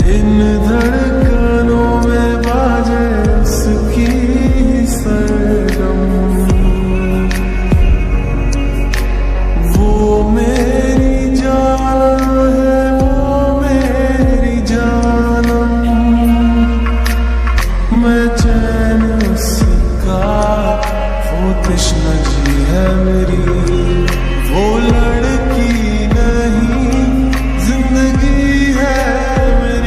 इन धड़कनों में बाजे उसकी सरगम, वो मेरी जान है, वो मेरी जानम, मैं चैन उसका, वो तृष्णा जी है मेरी, वो लड़